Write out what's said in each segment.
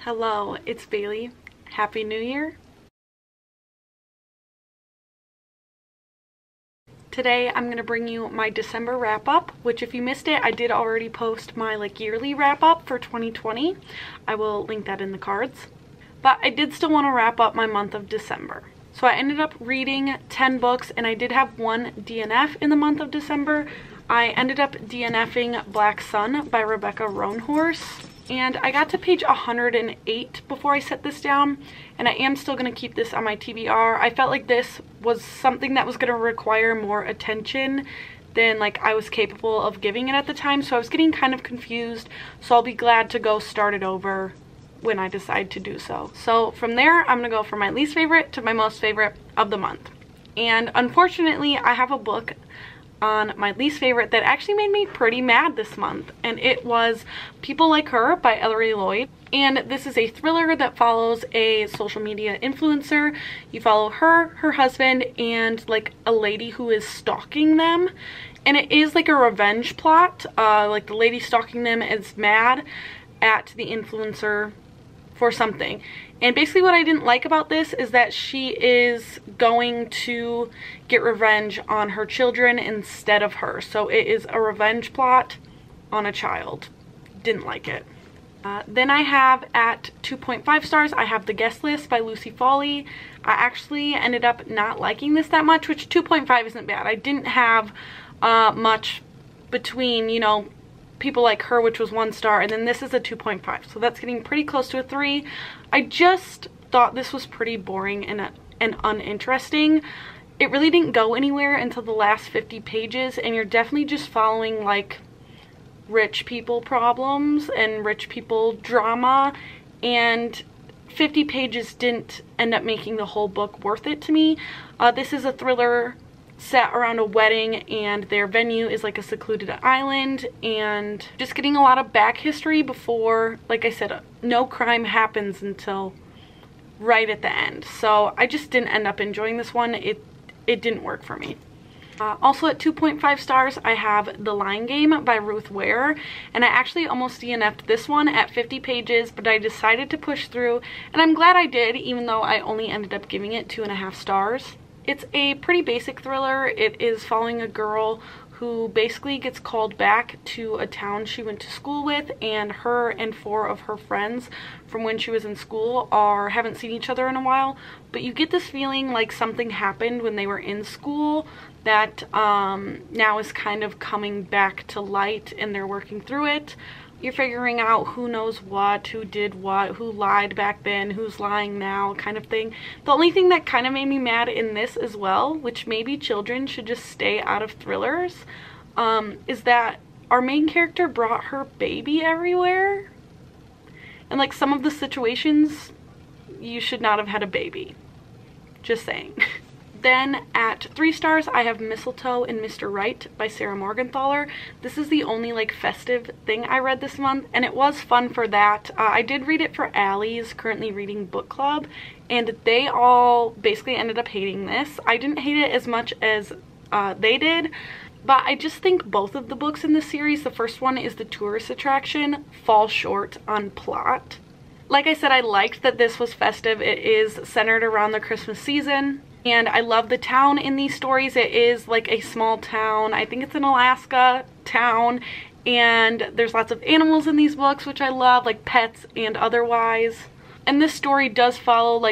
Hello, it's Bailey. Happy New Year. Today I'm going to bring you my December wrap up, which if you missed it, I did already post my yearly wrap up for 2020. I will link that in the cards. But I did still want to wrap up my month of December. So I ended up reading 10 books and I did have one DNF in the month of December. I ended up DNFing Black Sun by Rebecca Roanhorse. And I got to page 108 before I set this down, and I am still going to keep this on my TBR. I felt like this was something that was going to require more attention than I was capable of giving it at the time, so I was getting kind of confused, so I'll be glad to go start it over when I decide to do so. So from there, I'm going to go from my least favorite to my most favorite of the month. And unfortunately, I have a book on my least favorite that actually made me pretty mad this month, and it was People Like Her by Ellery Lloyd. And this is a thriller that follows a social media influencer. You follow her, her husband, and a lady who is stalking them, and it is a revenge plot. The lady stalking them is mad at the influencer for something. And basically what I didn't like about this is that she is going to get revenge on her children instead of her. So it is a revenge plot on a child. Didn't like it. Then I have at 2.5 stars, I have The Guest List by Lucy Foley. I actually ended up not liking this that much, which 2.5 isn't bad. I didn't have much between, People Like Her, which was 1 star, and then this is a 2.5, so that's getting pretty close to a 3. I just thought this was pretty boring and uninteresting. It really didn't go anywhere until the last 50 pages, and you're definitely just following rich people problems and rich people drama, and 50 pages didn't end up making the whole book worth it to me. This is a thriller set around a wedding, and their venue is a secluded island, and just getting a lot of back history before, like I said, no crime happens until right at the end. So I just didn't end up enjoying this one. It didn't work for me. Also at 2.5 stars, I have The Lying Game by Ruth Ware, and I actually almost DNF'd this one at 50 pages, but I decided to push through, and I'm glad I did, even though I only ended up giving it 2.5 stars. It's a pretty basic thriller. It is following a girl who basically gets called back to a town she went to school with, and her and 4 of her friends from when she was in school haven't seen each other in a while, but you get this feeling like something happened when they were in school that now is kind of coming back to light, and they're working through it. You're figuring out who knows what, who did what, who lied back then, who's lying now, kind of thing. The only thing that kind of made me mad in this as well, which maybe children should just stay out of thrillers, is that our main character brought her baby everywhere. And some of the situations, you should not have had a baby. Just saying. Then at 3 stars, I have Mistletoe and Mr. Right by Sarah Morgenthaler. This is the only festive thing I read this month, and it was fun for that. I did read it for Allie's currently reading book club, and they all basically ended up hating this. I didn't hate it as much as they did, but I just think both of the books in this series, the first one is The Tourist Attraction, fall short on plot. Like I said, I liked that this was festive. It is centered around the Christmas season. And I love the town in these stories. It is a small town. I think it's an Alaska town. And there's lots of animals in these books, which I love, pets and otherwise. And this story does follow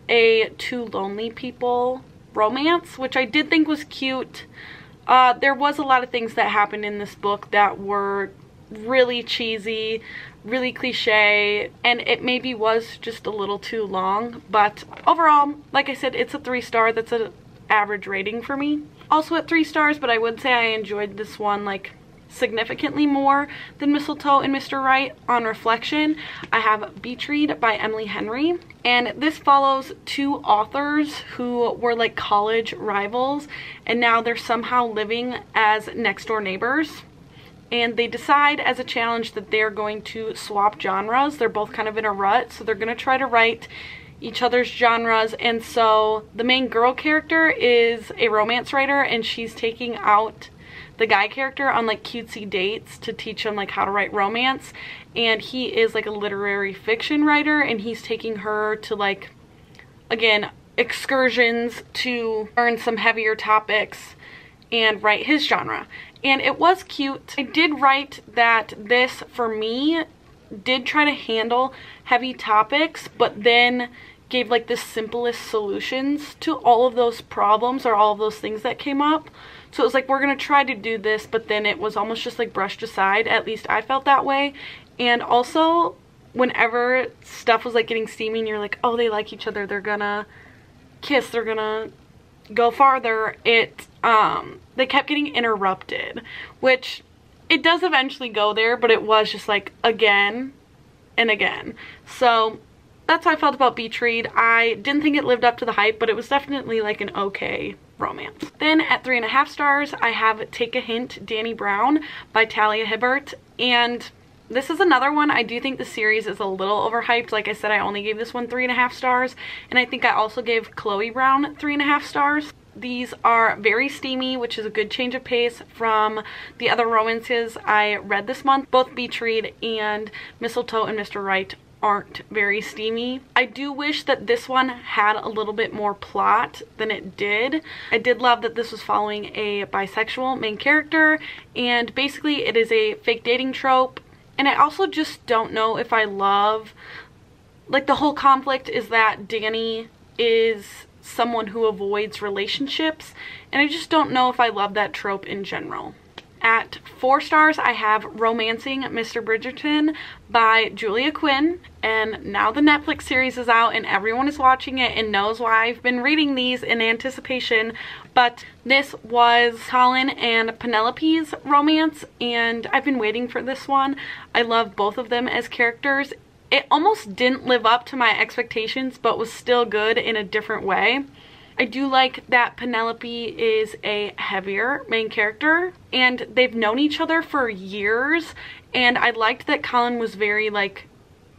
a 2 lonely people romance, which I did think was cute. There was a lot of things that happened in this book that were really cheesy, really cliche, and it maybe was just a little too long, but overall, like I said, it's a 3 star. That's an average rating for me. Also at 3 stars, but I would say I enjoyed this one significantly more than Mistletoe and Mr. Right on reflection. I have Beach Read by Emily Henry, and this follows 2 authors who were college rivals, and now they're somehow living as next door neighbors. And they decide as a challenge that they're going to swap genres. They're both kind of in a rut, so they're going to try to write each other's genres. And so the main girl character is a romance writer, and she's taking out the guy character on like cutesy dates to teach him like how to write romance. And he is like a literary fiction writer, and he's taking her to like, again, excursions to learn some heavier topics and write his genre. And it was cute. I did write that this, for me, did try to handle heavy topics, but then gave like the simplest solutions to all of those problems or all of those things that came up. So it was like, we're gonna try to do this, but then it was almost just like brushed aside. At least I felt that way. And also, whenever stuff was like getting steamy and you're like, oh, they like each other, they're gonna kiss, they're gonna go farther, they kept getting interrupted, which it does eventually go there, but it was just like again and again. So that's how I felt about Beach Read. I didn't think it lived up to the hype, but it was definitely like an okay romance. Then at 3.5 stars, I have Take a Hint, Danny Brown by Talia Hibbert. And this is another one. I do think the series is a little overhyped. Like I said, I only gave this one 3.5 stars. And I think I also gave Chloe Brown 3.5 stars. These are very steamy, which is a good change of pace from the other romances I read this month. Both Beach Read and Mistletoe and Mr. Right aren't very steamy. I do wish that this one had a little bit more plot than it did. I did love that this was following a bisexual main character, and basically it is a fake dating trope. And I also just don't know if I love, like, the whole conflict is that Danny is someone who avoids relationships, and I just don't know if I love that trope in general. At 4 stars, I have Romancing Mr. Bridgerton by Julia Quinn. And now the Netflix series is out and everyone is watching it and knows why I've been reading these in anticipation. But this was Colin and Penelope's romance, and I've been waiting for this one. I love both of them as characters. It almost didn't live up to my expectations, but was still good in a different way. I do like that Penelope is a heavier main character, and they've known each other for years, and I liked that Colin was very, like,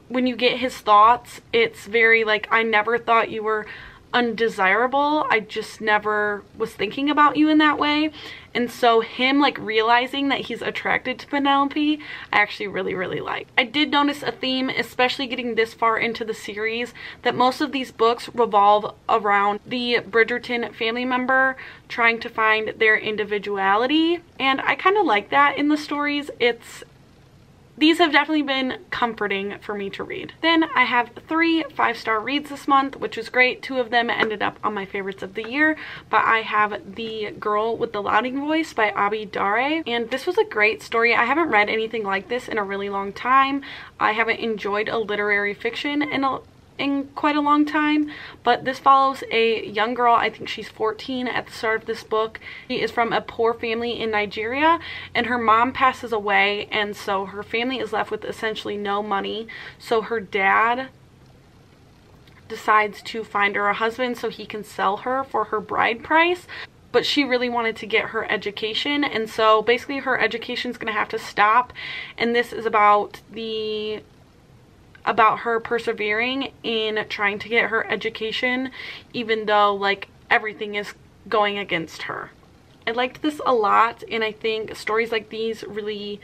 when you get his thoughts, it's very like, I never thought you were undesirable, I just never was thinking about you in that way. And so him like realizing that he's attracted to Penelope, I actually really like. I did notice a theme, especially getting this far into the series, that most of these books revolve around the Bridgerton family member trying to find their individuality, and I kind of like that in the stories. These have definitely been comforting for me to read. Then I have 3 5-star reads this month, which was great. 2 of them ended up on my favorites of the year, but I have The Girl with the Louding Voice by Abi Dare, and this was a great story. I haven't read anything like this in a really long time. I haven't enjoyed a literary fiction in quite a long time, but this follows a young girl. I think she's 14 at the start of this book. She is from a poor family in Nigeria, and her mom passes away, and so her family is left with essentially no money. So her dad decides to find her a husband so he can sell her for her bride price, but she really wanted to get her education, and so basically her education is going to have to stop. And this is about her persevering in trying to get her education, even though like everything is going against her. I liked this a lot, and I think stories like these really,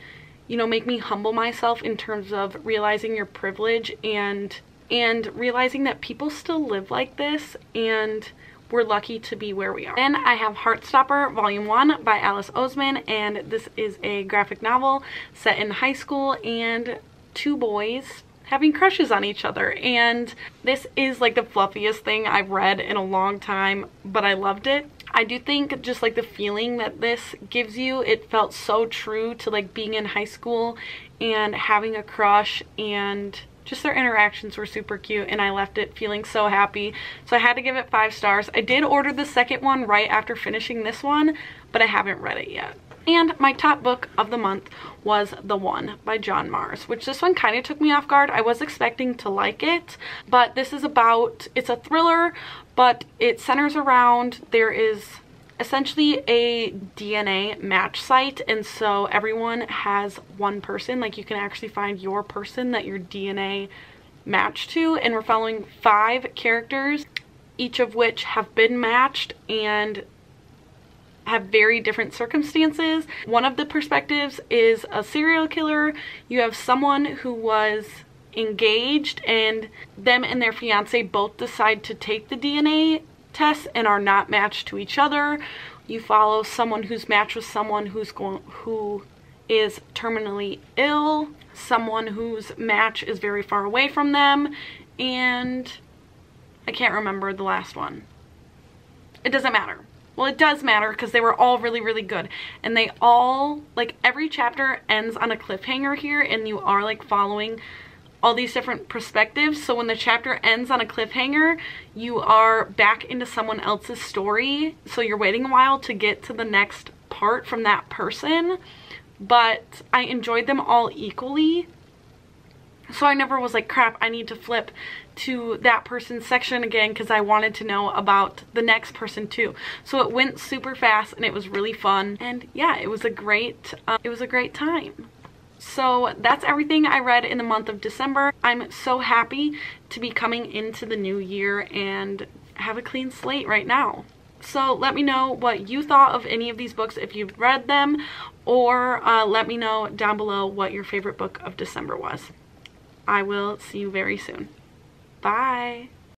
you know, make me humble myself in terms of realizing your privilege and realizing that people still live like this, and we're lucky to be where we are. Then I have Heartstopper Volume 1 by Alice Oseman, and this is a graphic novel set in high school and 2 boys having crushes on each other, and this is like the fluffiest thing I've read in a long time, but I loved it. I do think just like the feeling that this gives you, it felt so true to like being in high school and having a crush, and just their interactions were super cute, and I left it feeling so happy. So I had to give it 5 stars. I did order the second one right after finishing this one, but I haven't read it yet. And my top book of the month was The One by John Mars, which this one kind of took me off guard. I was expecting to like it, but this is it's a thriller, but it centers around, there is essentially a DNA match site, and so everyone has one person, like you can actually find your person that your DNA matched to, and we're following 5 characters, each of which have been matched, and have very different circumstances. One of the perspectives is a serial killer. You have someone who was engaged and them and their fiance both decide to take the DNA test and are not matched to each other. You follow someone who's matched with someone who is terminally ill, someone whose match is very far away from them, and I can't remember the last one. It doesn't matter. Well, it does matter because they were all really, really good. And they all, like, every chapter ends on a cliffhanger here, and you are, like, following all these different perspectives. So when the chapter ends on a cliffhanger, you are back into someone else's story. So you're waiting a while to get to the next part from that person. But I enjoyed them all equally. So I never was like, crap, I need to flip to that person's section again because I wanted to know about the next person too. So it went super fast and it was really fun. And yeah, it was a great time. So that's everything I read in the month of December. I'm so happy to be coming into the new year and have a clean slate right now. So let me know what you thought of any of these books if you've read them, or let me know down below what your favorite book of December was. I will see you very soon. Bye.